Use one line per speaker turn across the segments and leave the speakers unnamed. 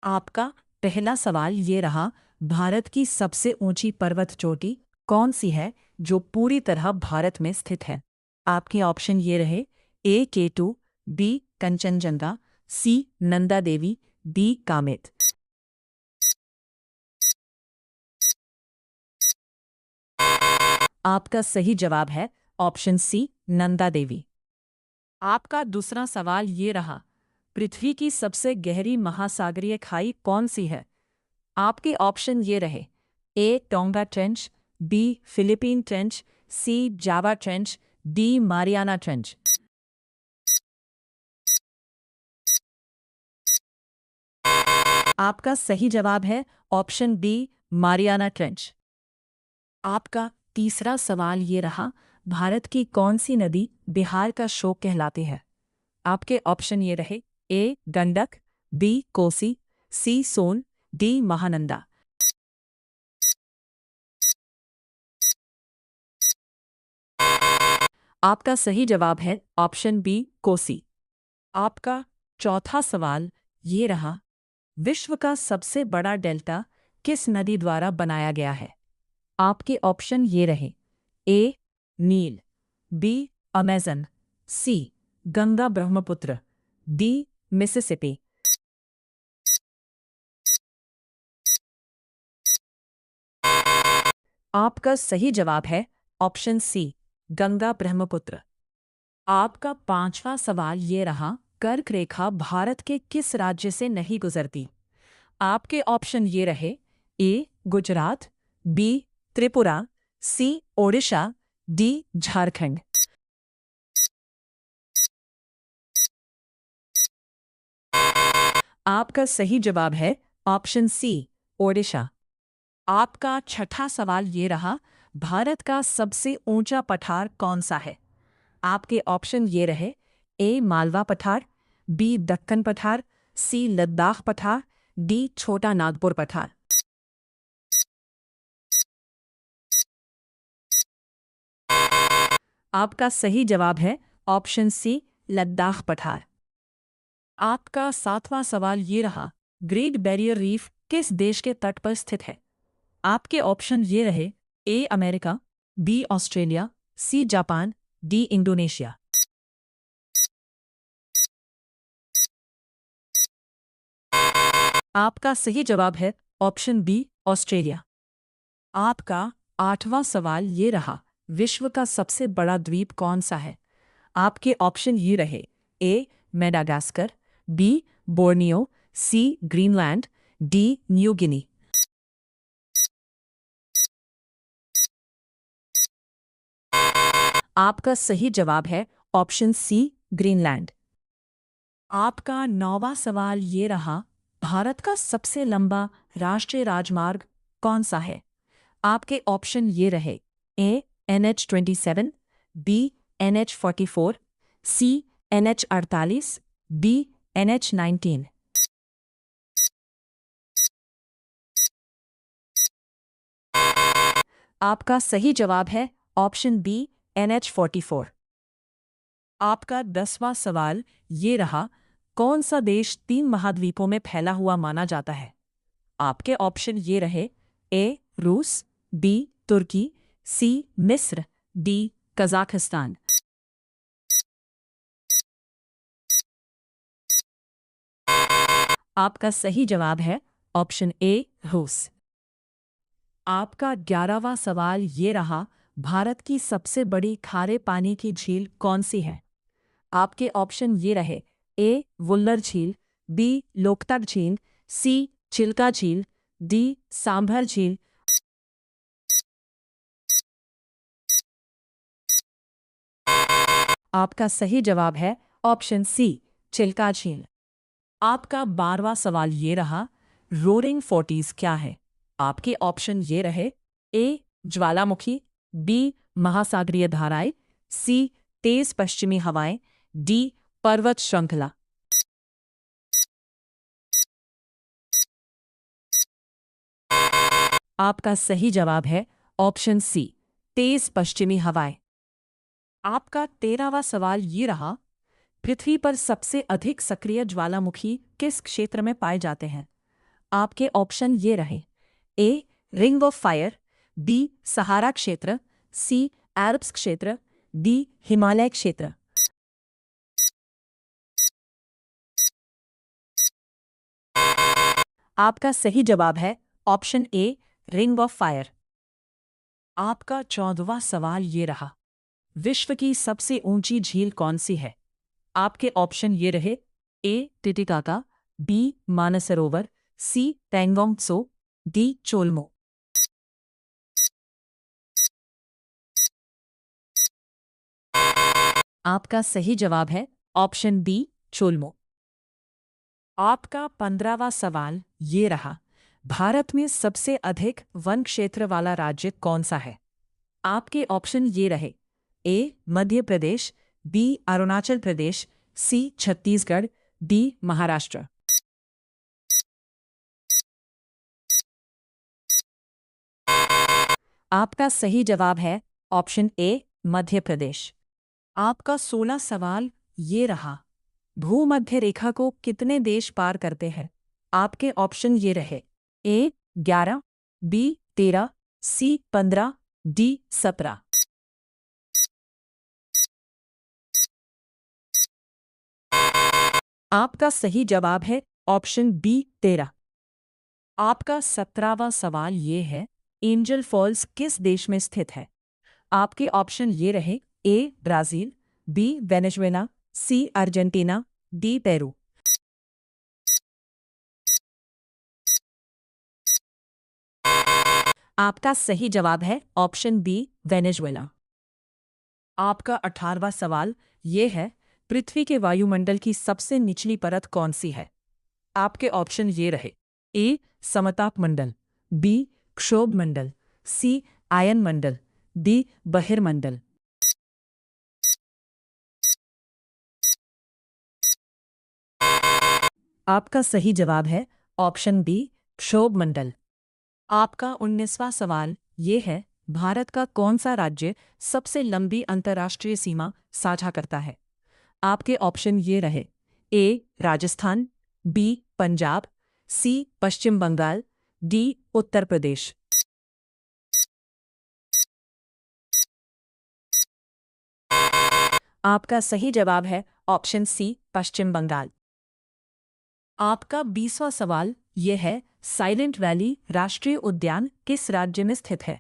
आपका पहला सवाल ये रहा, भारत की सबसे ऊंची पर्वत चोटी कौन सी है जो पूरी तरह भारत में स्थित है? आपके ऑप्शन ये रहे: ए केटू, बी कंचनजंगा, सी नंदा देवी, डी कामेत। आपका सही जवाब है ऑप्शन सी नंदा देवी। आपका दूसरा सवाल ये रहा, पृथ्वी की सबसे गहरी महासागरीय खाई कौन सी है? आपके ऑप्शन ये रहे: A Tonga trench, B Philippine trench, C Java trench, D Mariana trench. आपका सही जवाब है ऑप्शन बी मारियाना ट्रेंच। आपका तीसरा सवाल ये रहा, भारत की कौन सी नदी बिहार का शोक कहलाती है? आपके ऑप्शन ये रहे: ए गंडक, बी कोसी, सी सोन, डी महानंदा। आपका सही जवाब है ऑप्शन बी कोसी। आपका चौथा सवाल ये रहा, विश्व का सबसे बड़ा डेल्टा किस नदी द्वारा बनाया गया है? आपके ऑप्शन ये रहे: ए नील, बी अमेजन, सी गंगा ब्रह्मपुत्र, डी मिसिसिपी। आपका सही जवाब है ऑप्शन सी गंगा ब्रह्मपुत्र। आपका पांचवा सवाल ये रहा, कर्क रेखा भारत के किस राज्य से नहीं गुजरती? आपके ऑप्शन ये रहे: ए गुजरात, बी त्रिपुरा, सी ओडिशा, डी झारखंड। आपका सही जवाब है ऑप्शन सी ओडिशा। आपका छठा सवाल ये रहा, भारत का सबसे ऊंचा पठार कौन सा है? आपके ऑप्शन ये रहे: ए मालवा पठार, बी दक्कन पठार, सी लद्दाख पठार, डी छोटा नागपुर पठार। आपका सही जवाब है ऑप्शन सी लद्दाख पठार। आपका सातवां सवाल ये रहा, ग्रेट बैरियर रीफ किस देश के तट पर स्थित है? आपके ऑप्शन ये रहे: A America, B Australia, C Japan, D Indonesia. आपका सही जवाब है ऑप्शन बी ऑस्ट्रेलिया। आपका आठवां सवाल ये रहा, विश्व का सबसे बड़ा द्वीप कौन सा है? आपके ऑप्शन ये रहे: ए मेडागास्कर, बी बोर्नियो, सी ग्रीनलैंड, डी न्यू गिनी। आपका सही जवाब है ऑप्शन सी ग्रीनलैंड। आपका नौवां सवाल ये रहा, भारत का सबसे लंबा राष्ट्रीय राजमार्ग कौन सा है? आपके ऑप्शन ये रहे: ए NH-27, बी NH-44, सी NH-48, बी NH-19। आपका सही जवाब है ऑप्शन बी NH-44। आपका 10वां सवाल ये रहा, कौन सा देश 3 महाद्वीपों में फैला हुआ माना जाता है? आपके ऑप्शन ये रहे: ए रूस, बी तुर्की, सी मिस्र, डी कजाकिस्तान। आपका सही जवाब है ऑप्शन ए रूस। आपका 11वां सवाल ये रहा, भारत की सबसे बड़ी खारे पानी की झील कौन सी है? आपके ऑप्शन ये रहे: ए वुल्लर झील, बी लोकतक झील, सी चिल्का झील, डी सांभर झील। आपका सही जवाब है ऑप्शन सी चिल्का झील। आपका 12वां सवाल ये रहा, रोरिंग फोर्टीज क्या है? आपके ऑप्शन ये रहे: ए ज्वालामुखी, बी महासागरीय धाराएं, सी तेज पश्चिमी हवाएं, डी पर्वत श्रृंखला। आपका सही जवाब है ऑप्शन सी तेज पश्चिमी हवाएं। आपका 13वां सवाल ये रहा, पृथ्वी पर सबसे अधिक सक्रिय ज्वालामुखी किस क्षेत्र में पाए जाते हैं? आपके ऑप्शन ये रहे। A ring of fire, B Sahara क्षेत्र, सी एल्प्स क्षेत्र, डी हिमालय क्षेत्र। आपका सही जवाब है option A ring of fire. आपका 14वां सवाल ये रहा। विश्व की सबसे ऊंची झील कौन सी है? आपके ऑप्शन ये रहे। ए टिटिकाका, बी मानसरोवर, सी पैंगोंग त्सो, डी चोलमो। आपका सही जवाब है ऑप्शन बी चोलमो। आपका 15वां सवाल ये रहा। भारत में सबसे अधिक वन क्षेत्र वाला राज्य कौन सा है? आपके ऑप्शन ये रहे। ए मध्य प्रदेश, बी अरुणाचल प्रदेश, सी छत्तीसगढ़, डी महाराष्ट्र। आपका सही जवाब है ऑप्शन ए मध्य प्रदेश। आपका 16 सवाल ये रहा। भूमध्य रेखा को कितने देश पार करते हैं? आपके ऑप्शन ये रहे। ए 11, बी 13, सी 15, डी 17। आपका सही जवाब है ऑप्शन बी 13। आपका 17वां सवाल ये है। एंजल फॉल्स किस देश में स्थित है? आपके ऑप्शन ये रहे। A Brazil, B Venezuela, C Argentina, D Peru. आपका सही जवाब है ऑप्शन बी वेनेजुएला। आपका 18वां सवाल ये है। पृथ्वी के वायुमंडल की सबसे निचली परत कौन सी है? आपके ऑप्शन ये रहे। ए समताप मंडल, बी क्षोभ मंडल, सी आयन मंडल, डी बहिर्मंडल। आपका सही जवाब है ऑप्शन बी क्षोभ मंडल। आपका 19वां सवाल ये है। भारत का कौन सा राज्य सबसे लंबी अंतर्राष्ट्रीय सीमा साझा करता है? आपके ऑप्शन ये रहे। ए राजस्थान, बी पंजाब, सी पश्चिम बंगाल, डी उत्तर प्रदेश। आपका सही जवाब है ऑप्शन सी पश्चिम बंगाल। आपका 20वां सवाल यह है। साइलेंट वैली राष्ट्रीय उद्यान किस राज्य में स्थित है?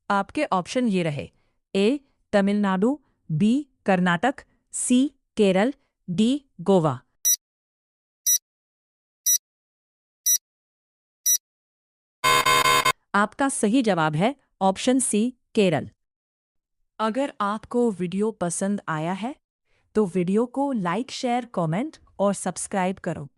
आपके ऑप्शन ये रहे। ए तमिलनाडु, बी कर्नाटक, सी केरल, डी गोवा। आपका सही जवाब है ऑप्शन सी केरल। अगर आपको वीडियो पसंद आया है तो वीडियो को लाइक शेयर कमेंट और सब्सक्राइब करो।